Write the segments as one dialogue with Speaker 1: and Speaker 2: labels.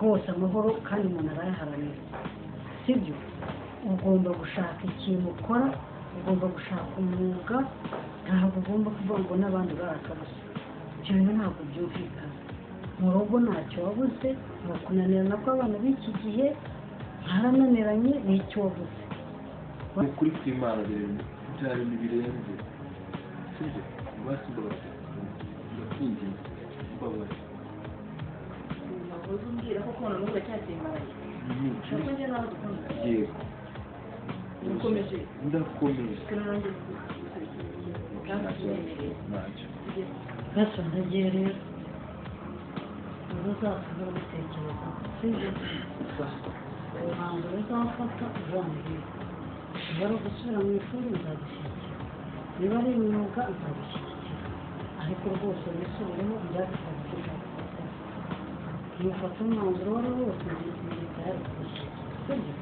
Speaker 1: rwose amahoro kandi umuntu arayaharanira sibyo ugomba gushaka ikintu ukora ugomba gushaka umwuga ntabwo ugomba kuvuga ngo n'abandi barakabuze ibyo bintu ntabwo byumvikana mu rugo ntacyo wabuze ni ukunanirana kw'abana b'iki gihe harananiranye n'icyo wabuze
Speaker 2: ukuri kw'Imana rero byari birenze sibyo basi mbabazi ndakwinginze mbabazi
Speaker 3: navuze umbwira ko kubona n'ubwo cyatsimbaranye ushaka njye nawe dukunda
Speaker 2: yego
Speaker 3: ukomeje
Speaker 2: ndakomeye
Speaker 3: kandi
Speaker 2: ntacyo
Speaker 1: basa ndagiye rero ubu uzasiga ubitekereza sibyo umwanzuro uzafata uzambwira niba ari ugusubira mu ishuri nzagushyigikira niba ari imyuga nzagushyigikira ariko rwose wisubiremo byagusaba kuzagufata nufata umwanzuro uwo ari wo wose ngiye tayari kugushyigikira sibyo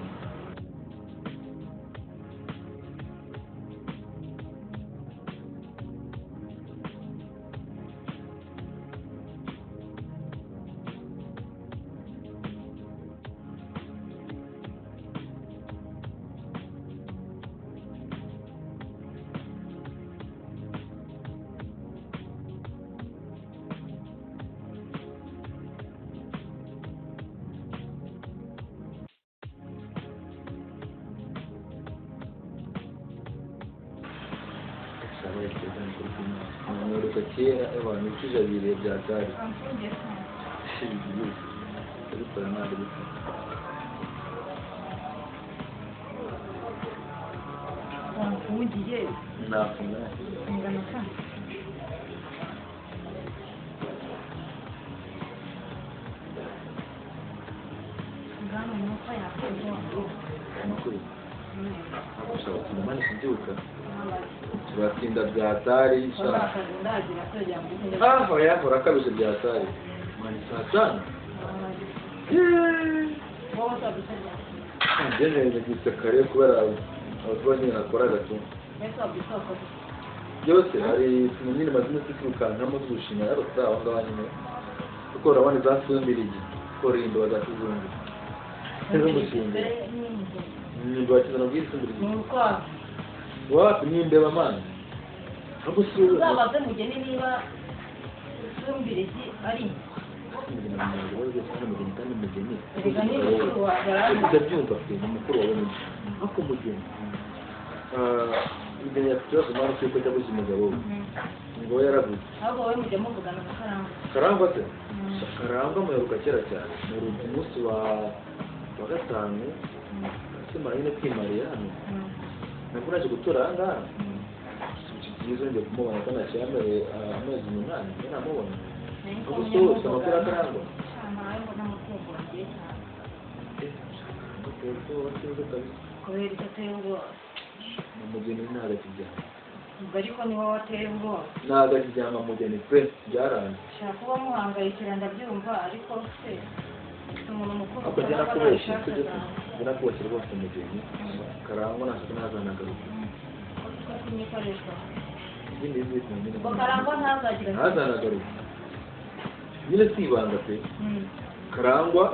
Speaker 2: Mwaruka kera abantu tujabiriye bya gari ariko ntabwo bisa
Speaker 3: wafungiye
Speaker 2: nafunga
Speaker 3: ingana sana ngana nuko yakoze
Speaker 2: amakuru gushaka kumani kubyuka turatinda bya tari
Speaker 3: ndagira kujya mu
Speaker 2: oya urakabije bya tari mani saa tanu
Speaker 3: wowe utabisabye
Speaker 2: ngeneye gitse kare kubera abaturage nakoraga tu
Speaker 3: mbese wabisoko
Speaker 2: byose hari nyine mazina twirukankamo dushima yaro sawa ngaho nyine kuko urabona zasubirigi korindo badakuzungu rero mushinga nimba bakizana bw'isumbirigi
Speaker 3: nuko
Speaker 2: wapi nimbeba mani ahubwo si wowe
Speaker 3: uzabaze mugeni niba sumbirigi ari reka ni mukuru wawe
Speaker 2: ndabyumva pe ni mukuru wawe nyine ako mugeni mugeni afite ikibazo nawe cy'uko yabuze umugabo we umugabo yarabuze
Speaker 3: ahubwo wowe mujya muvugana na karangwa
Speaker 2: karangwa se karangwa muheruka kera cyane mu munsi wa gatanu simara nyine kwimariye hano ntabwo naje gutora aha ngaha byiza njya kumubona ko naciye amezi 8 njye namubona gusa wose amakuru akarangwa
Speaker 3: kubera icyo ateye ubwoba
Speaker 2: umugeni ntabwo akijyama
Speaker 3: ubwo ariko niwe wateye ubwoba
Speaker 2: ntabwo akijyama mugeni pe byaranze
Speaker 3: ushaka kuba muhangayikira ndabyumva ariko se umuntu mukuru
Speaker 2: ako njye nakubeshye njye nakubeshye rwose umugeni karangwa ntabwo ntazanagaruka
Speaker 3: kunyikoreshwa
Speaker 2: izindi zose nyine
Speaker 3: ubwo karangwa ntazagira
Speaker 2: ntazanagaruka nyine si ibanga pe karangwa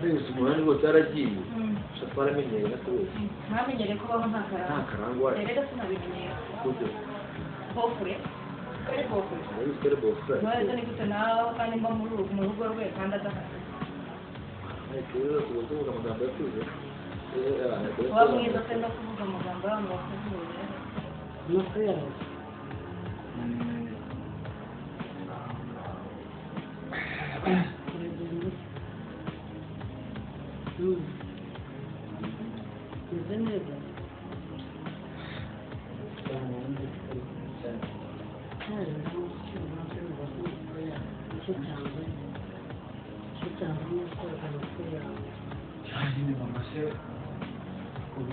Speaker 2: neza umunani wose yaragiye ushaka waramenyeye na twese
Speaker 3: ntamenyere kubaho nta
Speaker 2: karangwa
Speaker 3: rero sinabimenyeye
Speaker 2: kuko
Speaker 3: bofure kuri bofure
Speaker 2: muri sere bofure
Speaker 3: none ni gute nawe kandi mba mu rugo rwe kandi adahari
Speaker 2: rero tuvuga amagambo yakuze
Speaker 3: waba mwiza se no kuvuga amagambo y'abantu bakuzuye
Speaker 1: nuko yawe Meze neza
Speaker 2: cyane mama se kuri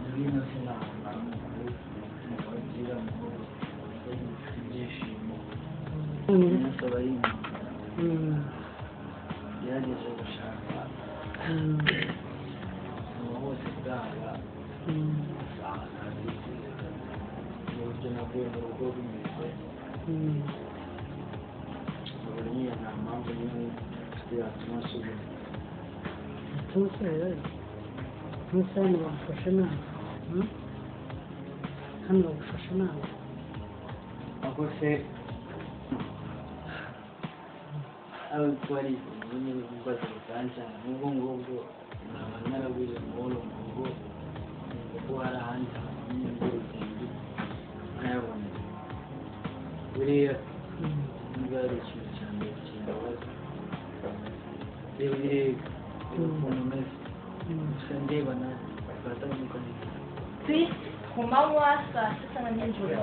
Speaker 2: muri nasinanga mu bagira mu ibyishimo n'asaba yageze gushaka umuntu wose bwaba akazi n'uburyo navuye mu rugo bimeze
Speaker 4: buriya nta mpamvu n'imwe yatuma asubira.
Speaker 1: tumusubire hano bagufashe nabi hano bagufashe nabi
Speaker 4: ako se aba twari nyine mbaza bikanjana n'ubwo ngubwo naba narabuze amahoro mu rugo kuko hari ahandi hantu nyine urugendo nkayabona buriya niba ari ikintu cya mbere kimbabaza reba bireba ukuntu umeze gusa ndeba nawe twatambuka neza
Speaker 3: ku manywa saa sita na nijoro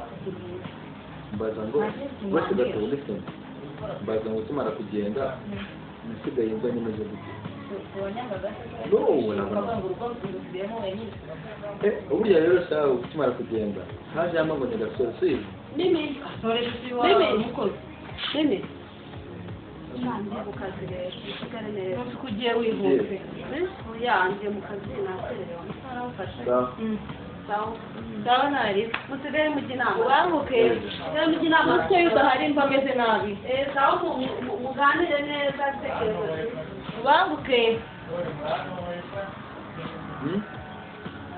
Speaker 2: mbaza ngo bose gatondetse mbaza ngo tumara kugenda nasigaye nza nimeze gute uburya rero sawa ukimara kugenda haje ngo ni gasozi
Speaker 3: mimi
Speaker 1: nandi mu kazi rero usigare neza
Speaker 3: kugiye wihuse
Speaker 1: yanjye mu kazi nasererewe amasaha ufashe
Speaker 3: sawa ntari
Speaker 1: musigare mujya inama
Speaker 3: ubanguke mujya inama se udahari mba ameze nabi
Speaker 1: sawa muganire neza
Speaker 3: ubanguke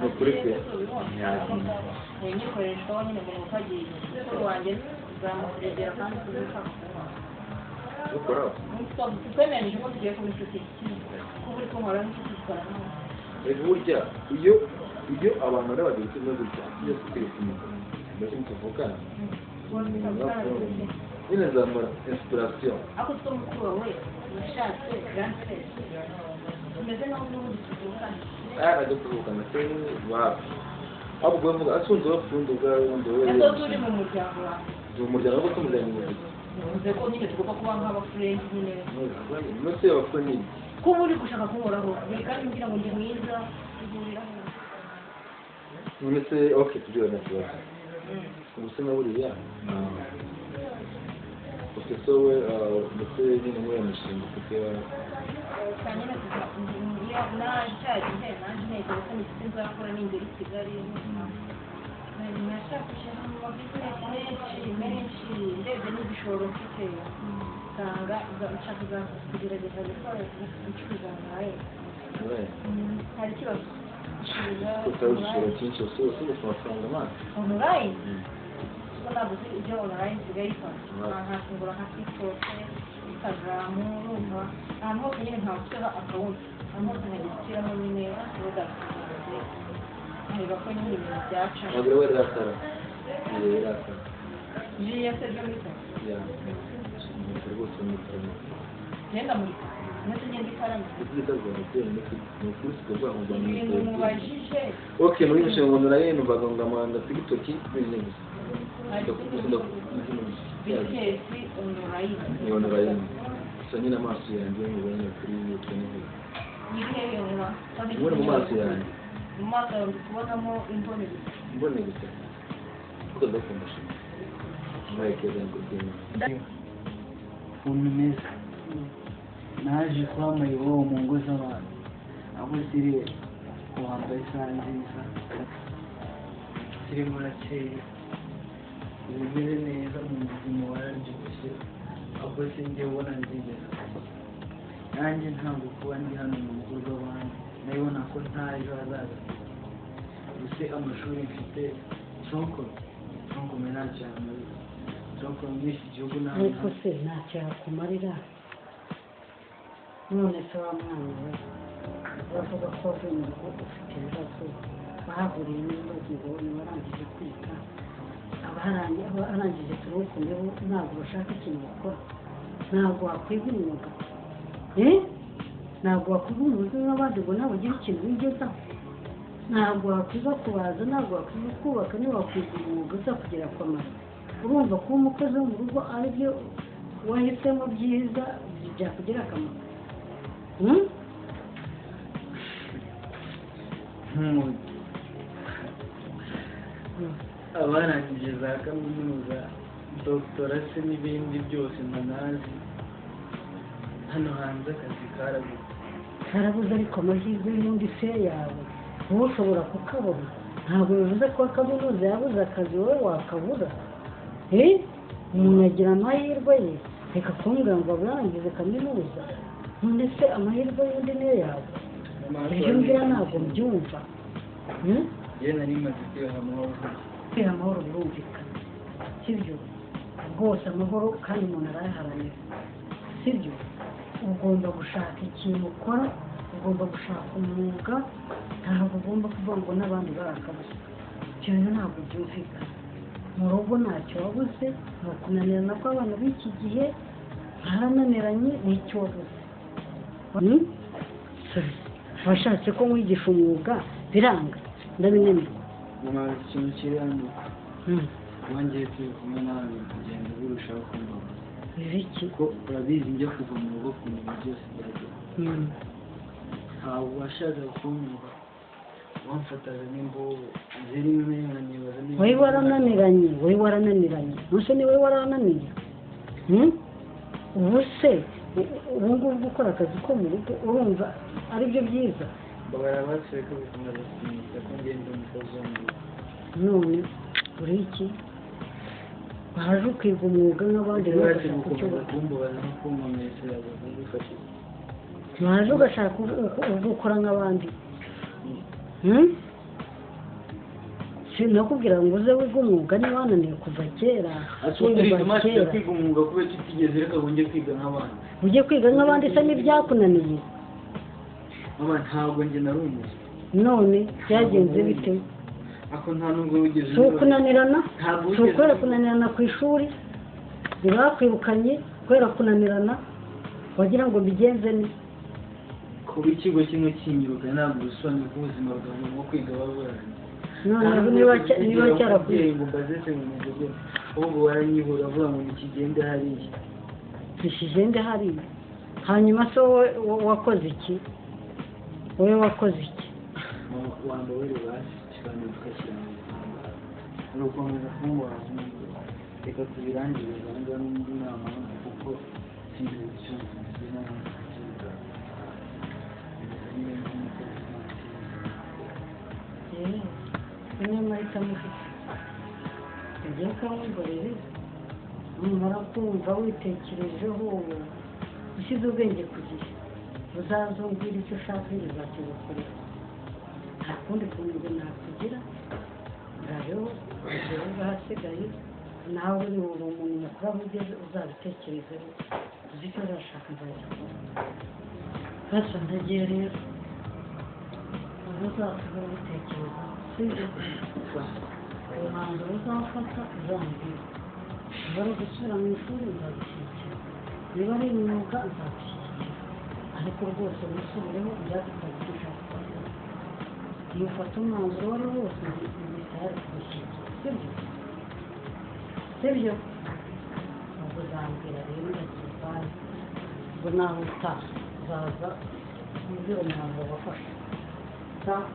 Speaker 2: ni ukuri pe
Speaker 3: nyikoresha nyine mu kagiye mukuru wanjye uzamukuregera kandi tuzifasha
Speaker 2: ukora
Speaker 3: twemeranyije ko tugiye kuba inshuti kuba uri kumara n'inshuti zikorana
Speaker 2: burya iyo abantu ari babiri kimwe gutya byose turi kumwe mbese mutuvugana nyine nzamura inspiration
Speaker 3: ako two mukuru wawe ushatse grande umeze naho n'ubundi tuvugana
Speaker 2: najya kuvugana se wapi ahubwo bavuga asunze bafunze ubwawe wundi we
Speaker 3: ese turi mu muryango wawe
Speaker 2: ni umuryango wo tumujyanye mu gihe
Speaker 3: bivuze ko nyine tugomba kuba nk'abafurenzi nyine
Speaker 2: munsi y'abakwe nini
Speaker 3: kuba uri gushaka kunkoraho buri kandi umbwira ngo ndi mwiza ihuriraho
Speaker 2: none se ok tujyewe na kibazo ubuse na buriya ufite so we ndetse nyine muri iyo mishinga ufite
Speaker 3: nyine nacyagihe nanjye ntekereza ko nifite nzakora ningera i Kigali nashakishije mu mabizinesi menshi ndebye n'igishoro mfite usanga nshaka kugerageza gukora gucuruza online hari ikibazo
Speaker 2: utazi igishoro cyinshi ufite amafaranga make
Speaker 3: online kuko ntabwo uzi ibyo online nsigaye ifata nkafungura nka TikTok Instagram urumva ahantu hose nyine nkahashyira akawunti ahantu hose nkagishyiramo nyine product nkareba ko nyine ibintu byaca
Speaker 2: ntabwo we rakara rakara
Speaker 3: jiya se byo muri
Speaker 2: rwose muri
Speaker 3: genda muri ndetse ngenda ikarame
Speaker 2: ibyiza rwanda ni ukuri sikuvuga ngo
Speaker 3: ibintu mubajije
Speaker 2: ok muri mishinga ngo naraye numvaga ngo amanda TikTok bine gusa
Speaker 3: bitesi online
Speaker 2: ni online gusa nyine amaso yanjye mubonye kuri YouTube n'ibindi
Speaker 3: ibihe bintu
Speaker 2: ubona mu maso yanjye
Speaker 3: mu maso yawe ndi kubonamo imboni gusa
Speaker 2: mbone gusa kuko ndakundasha mwerekeza ngo byine
Speaker 4: ukuntu umeze naje kwambaye wowe mu ngo z'abantu aho ziri wambaye isaha nziza zirimo urakeye bimeze neza mu buzima wararyoshye ahubwo sinjye ubona nzigeza nanjye ntabwo kuba ndi hano mu rugo rw'abandi nabibona ko nta ejo hazaza gusa amashuri mfite sonko menage muri sonko muri iki gihugu
Speaker 1: ariko se ntacyo yakumarira none se wa mwana we uravuga ko wavuye mu rugo ufite ibibazo bahahuriye n'ibibazo ngo ntiwarangije kwiga abarangije turukumeho ntabwo bashaka ikintu bakora ntabwo wakwiga umwuga ntabwo wakwiga umwuga nk'abandi ngo nawe ugire ikintu wigezaho ntabwo wakwiga kubaza ntabwo wakwiga kubaka niba wakwiga umwuga uzakugera akamaro urumva kuba umukozi wo mu rugo ari byo wahisemo byiza byakugirira akamaro
Speaker 4: abarangije za kaminuza dogitora se n'ibindi byose ntanazi hano hanze akazi
Speaker 1: karabuze ariko amahirwe y'undi se yawe wowe ushobora kukabona ntabwo bivuze ko kaminuza yabuze akazi wowe wakabura umuntu agira amahirwe ye reka kumbwira ngo aburangize kaminuza none se amahirwe y'undi niyo yawe ibyo mbwira ntabwo mbyumva
Speaker 4: yewe nari maze
Speaker 1: kwiha amahoro birumvikana sibyo rwose amahoro kandi umuntu arayaharanira sibyo ugomba gushaka ikintu ukora ugomba gushaka umwuga ntabwo ugomba kuvuga ngo n'abandi barakabuze ibyo bintu ntabwo byumvikana mu rugo ntacyo wabuze ni ukunanirana kw'abana b'iki gihe harananiranye n'icyo wabuze washatse ko mwigisha umwuga biranga ndabinemerwa
Speaker 4: nyuma ikintu kiri hano wongeye turi kumwe nawe kugenda birushaho kumbabaza
Speaker 1: ibiki
Speaker 4: ko urabizi njya kuva mu rugo ku bintu byose byagera ntabwo washakaga kunyumva wamfataga n'imbobo zirimo nkanibaza niba
Speaker 1: wowe warananiranye ntuse ni wowe warananiye ubu se ubu ngubu gukora akazi ko mu rugo urumva ari byo byiza
Speaker 4: mbabara basuye ko bikomeza kumenyesha ko ngenda umukozi wo mu rugo
Speaker 1: none uri iki waje ukiga umwuga nk'abandi
Speaker 4: waje gukomeza kumbabaza no kumpamesera bifashije
Speaker 1: waje ugashaka gukora nk'abandi sinakubwira ngo uze wiga umwuga niba wananiwe kuva kera
Speaker 4: kwiga umwuga kubera tutigeze reka wongeye kwiga nk'abandi
Speaker 1: ujye kwiga nk'abandi se n'ibyakunaniye
Speaker 4: ntabwo njye nari umuzi
Speaker 1: none byagenze bite
Speaker 4: ako nta nubwo wigeze
Speaker 1: si ukunanirana si ukubera kunanirana ku ishuri ntibakwirukanye kubera kunanirana wagira ngo bigenze ni
Speaker 4: kuba ikigo kimwe kinyirukanye ntabwo bisobanuye ko ubuzima bwawe bwo kwiga waburangiye
Speaker 1: none niba cyarakwiye
Speaker 4: ngo mbazese mu midugudu ahubwo waranyibura avuga ngo nikigende hariya
Speaker 1: ntikigende hariya hanyuma se wowe wakoze iki wowe wakoze iki
Speaker 4: wambaye basi kandi tukashyira mu rwanda ni ugukomeza kumubaza reka tubirangire rwanda n'indi nama kuko sinzi icyo nzi n'abandi
Speaker 1: niyo mahitamo ufite ugiye kamugorere numara kumva witekerejeho ushyize ubwenge ku gihe uzazumvira icyo ushaka ntizakigukorera nta kundi kuntu nakugira ngaho ugeze ahasigaye nawe uri umuntu mukuru aho ugeze uzabitekerezeho uzi icyo uzashaka nzagikora basa ndagiye rero ubu uzasiga ubitekereza sibyo umwanzuro uzafata uzambwira niba ari ugusubira mu ishuri nzagushyigikira niba ari imyuga nzagushyigikira ariko rwose wisubireho ibyagutagirira iyo ufata umwanzuro uwo ari wo wose ntibitari kugushyigikira sibyo ubwo uzambwira rero ndakivanye ubwo nawe utaha uzaza umbwira umwanzuro wafashe sawa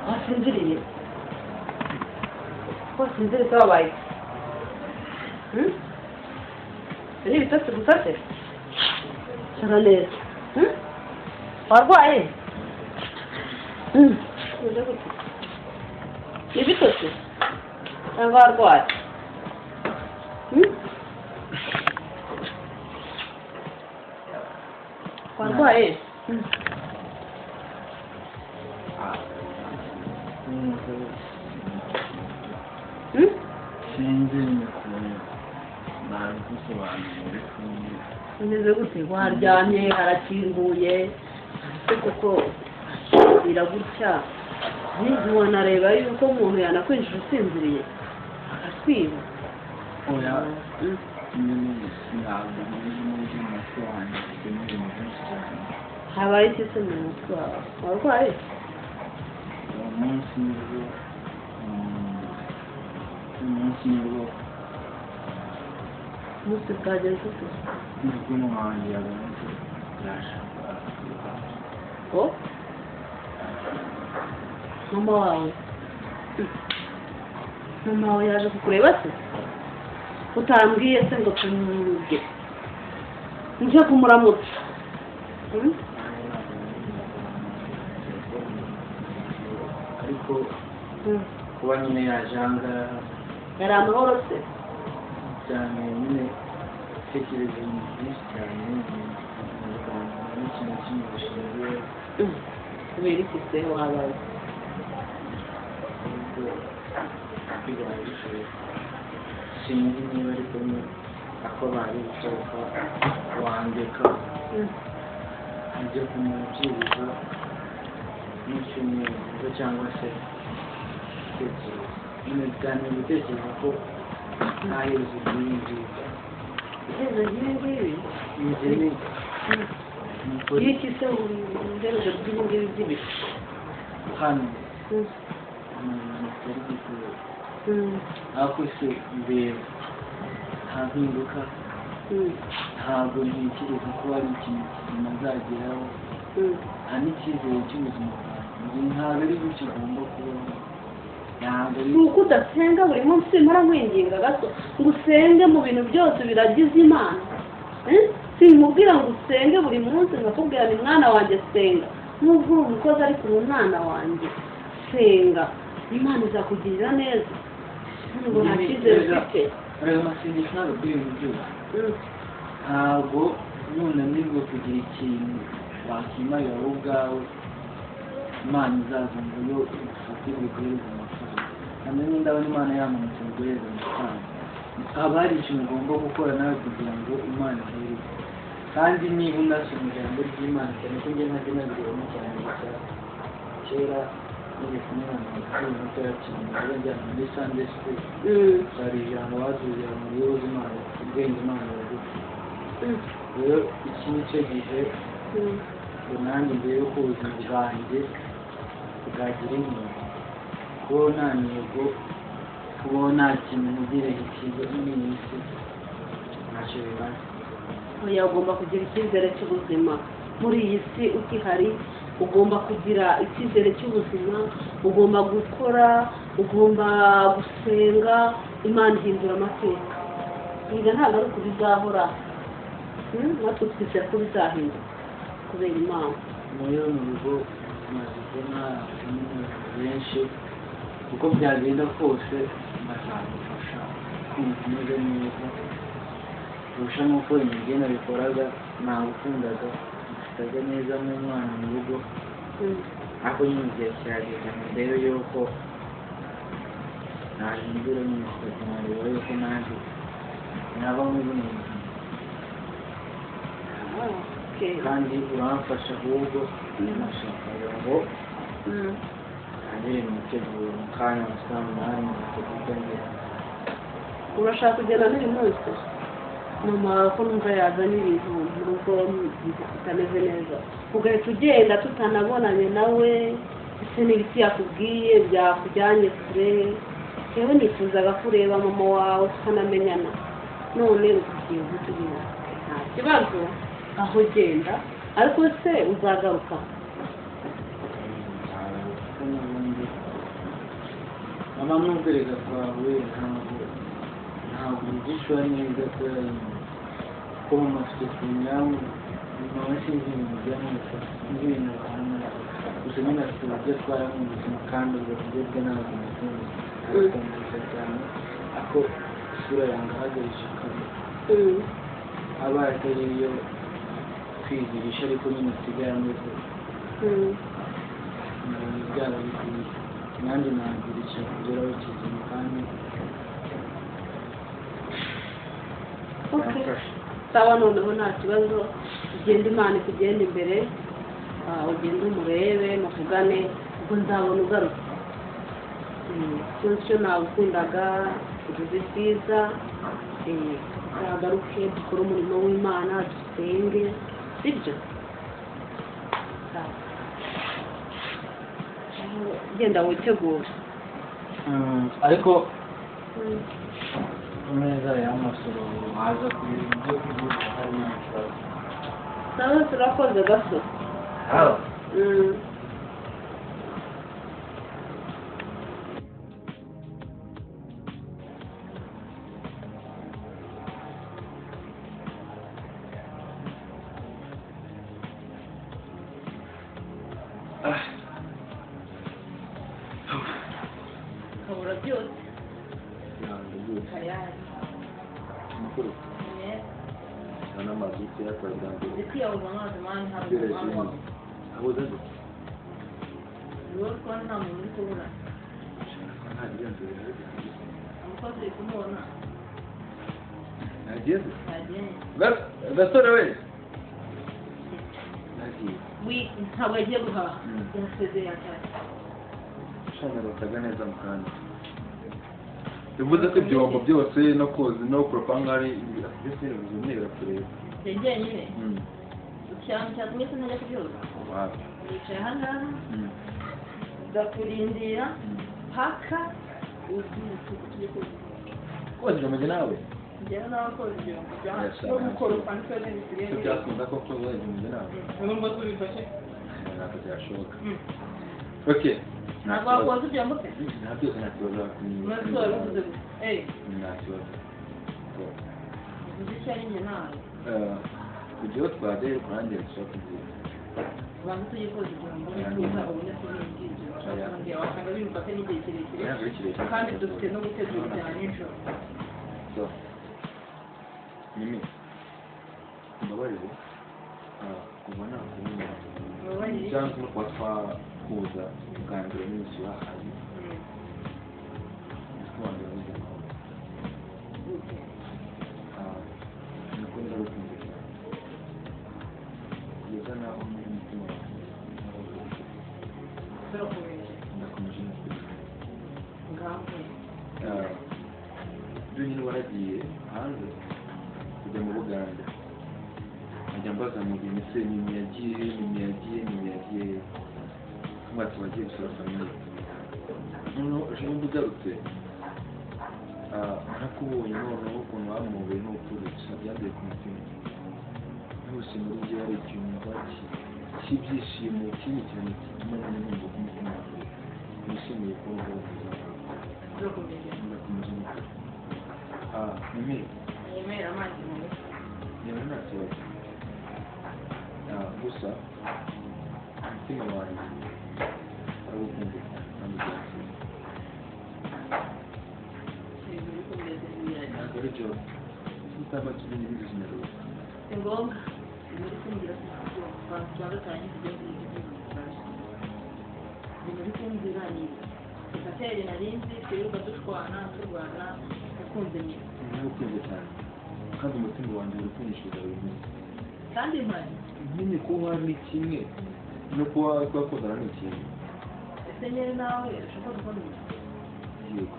Speaker 1: wasinziriye wasinziriye se wabaye ni ibitotsi gusa se sana neza warwaye ni ibitotsi cyangwa warwaye warwaye
Speaker 4: sinzi ukuntu nabigusobanurira
Speaker 1: umeze gute waryamye harakinguye ese koko iragutya niba wanareba yuko umuntu yanakwinjira usinziriye akakwiba
Speaker 4: oya ntabwo muri umutwe wanjye cyane mfite n'ibintu byinshi cyane
Speaker 1: habaye iki se mu mutwe wawe warwaye
Speaker 4: uwo munsi nibwo umunsi
Speaker 1: bwagenze ute
Speaker 4: nibwo umuhanzi yagarutse yashaka
Speaker 1: ko mama wawe yaje kukureba se utambwiye se ngo tumuge nje kumuramutsa
Speaker 4: ariko kuba nyine yajanga
Speaker 1: yari amahoro se
Speaker 4: cyane nyine tekereza ibintu byinshi cyane n'ikintu kimwe gishinzwe
Speaker 1: kubera iki se wabaye
Speaker 4: bibaye bishoboka sinzi niba ariko ako bari gusohoka wandika ajya kumubwiriza n'icyumweru cyangwa se gutekereza nyine biganira gutekereza ko nta herezo ry'ibi ngibi
Speaker 1: iherezo ry'ibi ngibi
Speaker 4: ni
Speaker 1: iyo iki se iherezo ry'ibi ngibi by'ibiti
Speaker 4: hano umuntu atari gukura ariko se mbere nta mpinduka ntabwo ntekereza ko hari ikintu kizima azageraho nta n'icyizere cy'ubuzima bwanjye ntabwo ari gutyo ugomba kubaho ntabwo ari
Speaker 1: ni uko udasenga buri munsi mpora nkwinginga gato ngo usenge mu bintu byose biragize imana simubwira ngo usenge buri munsi nkakubwira ni mwana wanjye senga nubwo uri umukozi ariko uri umwana wanjye senga imana izakugirira neza ngo nta cyizere ufite
Speaker 4: ayo masengesho ntabwo kuri ibintu byose ntabwo nunanirwa kugira ikintu wakimarira wowe ubwawe imana izaza ngo yo ifatire iguhereze amafaranga namenye ndabona imana yamanutse ngo iguhereze amafaranga haba hari ikintu ugomba gukora nawe kugira ngo imana ihereze kandi niba unasoma ijambo ry'imana cyane ko njye ntajya nabireba cyane gusa kera nari kumwe na mama muto yakinye yajyana muri Sunday school hari ijambo batubwira ngo yoze imana ubwenge imana yaguha rero iki ni cyo gihe ngo nanjye mbere ko ubuzima bwanjye bwagira intego kubaho nta ntego kubaho nta kintu ntugire ikigo n'iyi si ntacyo bimaze
Speaker 1: oya ugomba kugira icyizere cy'ubuzima muri iyi si ukihari ugomba kugira icyizere cy'ubuzima ugomba gukora ugomba gusenga imana ihindura amateka biga ntabwo ari uko bizahora natwe twizera ko bizahinduka kubera imana
Speaker 4: muri mu rugo tumaze kubona abantu benshi uko byagenda kose bazagufasha kumva umeze neza kurusha n'uko imigenda nabikoraga nagukundaga mfitaga neza nk'umwana mu rugo ariko nyine igihe kirageze ngo ndebe yuko nahindura nyine tukagira yuko nanjye naba muri buno buzima kandi uramfasha ahubwo nashakaga ngo ntangire imiteguro mu kanya wa saa munani mutegurwa neza
Speaker 1: urashaka kugenda n'uyu munsi mama ko numva yazana ibintu mu rugo bitameze neza ugahita ugenda tutanabonanye nawe ese n'ibiti yakubwiye byakujyanye kure yewe nifuzaga kureba mama wawe tukanamenyana none ugiye gutubwira nta kibazo aho genda ariko se uzagaruka mama
Speaker 4: n'ubwereka kwawe ntabwo ugishwa neza ko mama afite kunyamu mama sinzi ibintu byamwita n'ibintu ahantu gusa nyine afite uburyo atwara mu buzima kandi ubwo buryo bwe ntabwo umutunzi arakomeza cyane ako isura yanjye ahagarisha kare abaye atari iyo kwizirisha ariko nyine asigaye ameze byaba bikwiye nanjye nagira ikintu kugeraho kizima kandi
Speaker 1: sawa noneho nta kibazo ugenda imana ikugenda imbere ugenda umurebe muvugane ubwo nzabona ugaruka icyo nagukundaga ubuze bwiza nagaruke dukore umurimo w'Imana dusenge sibyo genda witegure
Speaker 4: ariko ameza y'amasoro waza kubyo kuvuga hari n'ikibazo
Speaker 1: nawe turakoze gaso
Speaker 3: kabura byose
Speaker 2: byose
Speaker 3: tayari
Speaker 2: mukuru sana mazuti yako ndango
Speaker 3: ndetse yabuze amazi mani hari
Speaker 2: bere
Speaker 3: umwana
Speaker 2: chini abuze ndo
Speaker 3: niwe ko nta muntu uri kubura
Speaker 2: kana agende
Speaker 3: umukozi uri kumubona
Speaker 2: agende
Speaker 3: yagiye
Speaker 2: gasore we nagiye
Speaker 3: ntabwo yagiye guhaha yasezeye atari
Speaker 2: shana bataga neza mukanda bivuze ko ibyombo byose no koza no kuropanga ari byose bizonera kureba
Speaker 3: yagiye nyine icyambu cyatumye sinajya kubyoza
Speaker 2: wapi
Speaker 3: yicaye aha ngaha ndakurindira paka ugiye
Speaker 2: koza ibyombo nawe
Speaker 3: njyewe nawe koza ibyombo no gukoropa niko bisigaye
Speaker 2: byakunda ko koza ibyombo nawe
Speaker 3: urumva ko bifashe
Speaker 2: ntabwo byashoboka okay
Speaker 3: ntabwo wakoze ibyombo se
Speaker 2: ntabyo ntakibazo
Speaker 3: umunsi wari uvuze gusa
Speaker 2: ntakibazo
Speaker 3: uzi icyo ari njye nawe
Speaker 2: kugira twajya kurangi rishobora kugira
Speaker 3: abantu tujye koza ibyombo neza ubone kubinjira ushobora wasanga bimufate n'igihe kirekire kandi dufite no gutegura cyane nijoro
Speaker 2: so mimi mbabarire kuva nakubona cyangwa no kuba twakuza kuganira n'iminsi yahaye kubanza n'ibyo niko ndabukunda kugeza naho n'umutima ndakomeje ibyo nyine waragiye hanze kujya mu Buganda nkajya mbaza mu bintu se nyuma yagiye mwati wagiye gusura famiye noneho ejo bundi ugarutse nakubonye noneho ukuntu wamubuye n'ukurutse byanduye ku mutima hose muri byo hari icyumba cy'ibyishimo kinini cyane gituma n'inkunga ku mutima wawe wishimiye kumva ndakomeje mimi
Speaker 3: yemera amazi mu mutwe
Speaker 2: yewe nta kibazo gusa umutima wanjye aragukunda kandi byakira ntabwo ari byo utaba kinini n'ubuzima bwawe
Speaker 3: si ngombwa muri kumbwira ko cya gatanu kujya muri kumbwira ni sekateri narinzi twirirwa dushwana turwana ukunze nyine
Speaker 2: naragukunze cyane kandi umutima wanjye uri kunyishyuza buri munsi
Speaker 3: kandi mpari
Speaker 2: nyine kuba ni kimwe no kuba twakundana ni ikindi
Speaker 3: ese nyine nawe ushaka gukora umuntu
Speaker 2: yego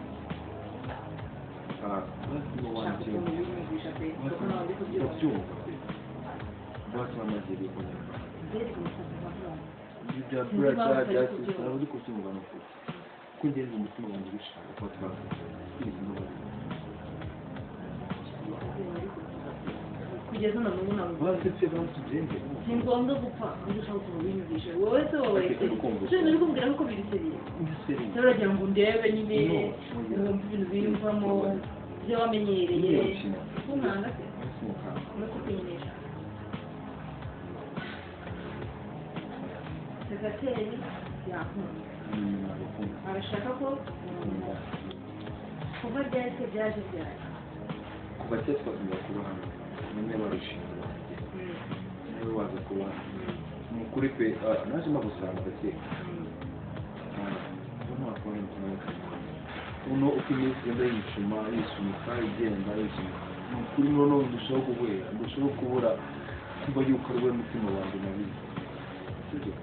Speaker 2: umutima wanjye
Speaker 3: ushaka ukuntu yumvisha pe kuko nawe ndi kubyumva
Speaker 2: ndabyumva pe bwatuma amaze gukomera
Speaker 3: mbere kumusaka amafaranga
Speaker 2: ibya buriya byasise ntabwo uri kubyumva no kuba kuko ngeze umutima wanjye ubishaka kuba twakundana twize n'abandi
Speaker 3: kugeza na n'ubu ntabwo
Speaker 2: basetse basugende
Speaker 3: si ngombwa gupfa kandi ushaka ukuntu wiyumvisha wowe se wowe se uri kumbwira ko biri seriye turagira ngo ndebe nyine wumve ibintu biyumvamo ibyo wamenyereye kunkanga se no kukunyinisha sekateri yakunda arashaka ko kuva ryari se byaje ryari
Speaker 2: kuva kera twakomeza kuba hano nimwe barushinga niwe waza kuba ni ukuri pe naje magusanga gakeka uno wakora uno uko iminsi igenda yisunika igenda yisunika ni ukuri noneho ndushaho guhera ndushaho kubura kumva yuko ari we mutima wanjye nabizi sibyo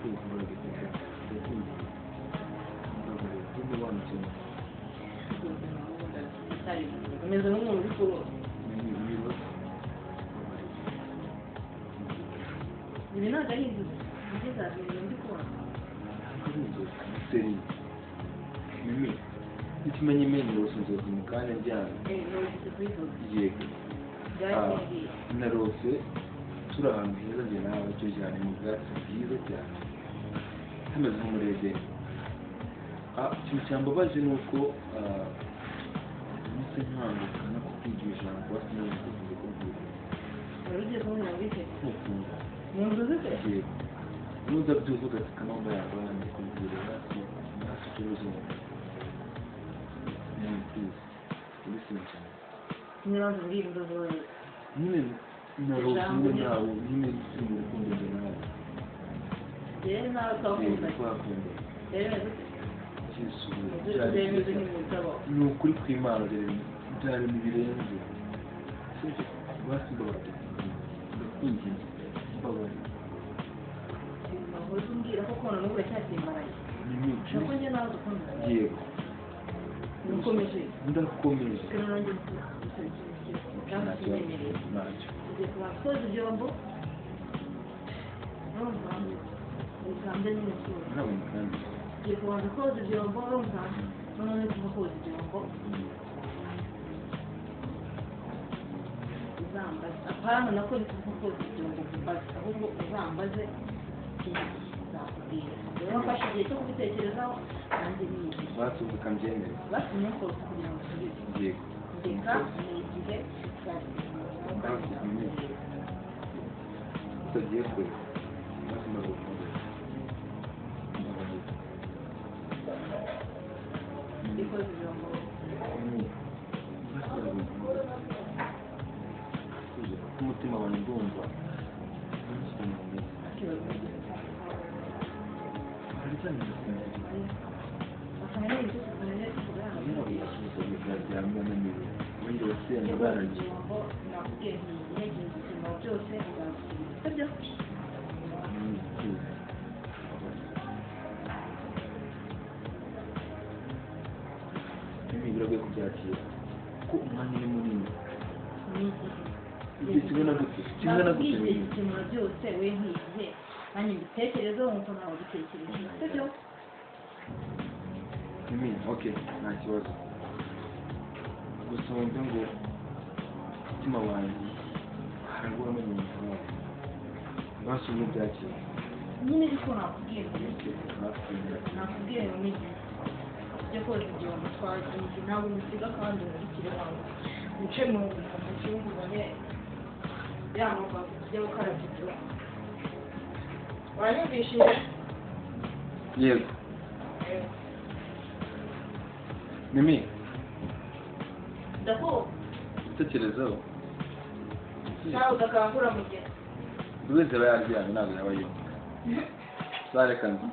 Speaker 2: kwikora gakeka
Speaker 3: umeze nk'umuntu uri kurota ibi ntabwo ari inzozi ibyo zazinduye ndi kubona
Speaker 2: seri mimi ikimenyimenyi rwose inzozi mu kanya ryane
Speaker 3: ntiwigeze kuyivuga
Speaker 2: yego
Speaker 3: byagiye
Speaker 2: narose turi ahantu heza njye nawe cyo cyane mu bwatsi bwiza cyane hameze nk'umurebere ikintu cyambabaje ni uko nise nkanguka no kukwigisha kuba sinzi kuvuga kubwira
Speaker 3: wari ugiye kumubwira ngo ite
Speaker 2: ntukumva
Speaker 3: mu nzozi ze
Speaker 2: yego nuza byuzuga ati kanamba yakora ndi kubwira hasi ikibazo ni please listen to me
Speaker 3: n'ibanza muri iyi nzozi wowe
Speaker 2: nyine narose nyine nawe nyine turi mu rukundo njye nawe
Speaker 3: rero nawe twakunda
Speaker 2: twakunda
Speaker 3: rero
Speaker 2: ni ukuri kw'Imana byari mu birenze basi mbabarira ndakwinginze mbabarira
Speaker 3: wahoze umbwira ko kubona n'ubu uracyasimbaraye nuko njye nawe dukunda
Speaker 2: yego
Speaker 3: ukomeje
Speaker 2: ndakomeje
Speaker 3: rero nanjye cyangwa kimenyereye
Speaker 2: ntacyo
Speaker 3: ugiye kubanza koza ibyombo urumva ubikambye nyine sura
Speaker 2: ntabona kandi
Speaker 3: ugiye kubanza koza ibyombo urumva noneho kuva koza ibyombo uzambaze apana nako ni kuva koza ibyombo kumbaza ahubwo uzambaze nzakubwira rero mfashe igihe cyo kubitekerezaho nanjye niyizi
Speaker 2: basi uvuga mbyemere
Speaker 3: basi ntukore kugira ngo usubize
Speaker 2: yego
Speaker 3: reka ni igihe
Speaker 2: utagiye kure basi mbabarira
Speaker 3: ikoze ibyombo
Speaker 2: umutima wawe ndumva biragoye kubyakira ko umwanya uri munini igihe kimwe na gute
Speaker 3: ibikemura byose we ntigihe nanjye mbitekerezeho nk'uko nawe ubitekereje sibyo
Speaker 2: okay nta kibazo gusa wumve ngo umutima wanjye haraguramo nyuma wawe basi ubu byakira
Speaker 3: nyine ariko nakubwiye ngo n'igihe ujya koza igihombo twagiye ntabwo umusiga kandi umurikire wawe wice mu cyumba ubone yamugwa ujya gukaraba ibyo wanyumvishije
Speaker 2: yego mimi
Speaker 3: ndakumva
Speaker 2: utekerezaho
Speaker 3: nawe udakangura mu gihe
Speaker 2: buri wese aba yaryamye ntabwo yaba yumva sareka nzi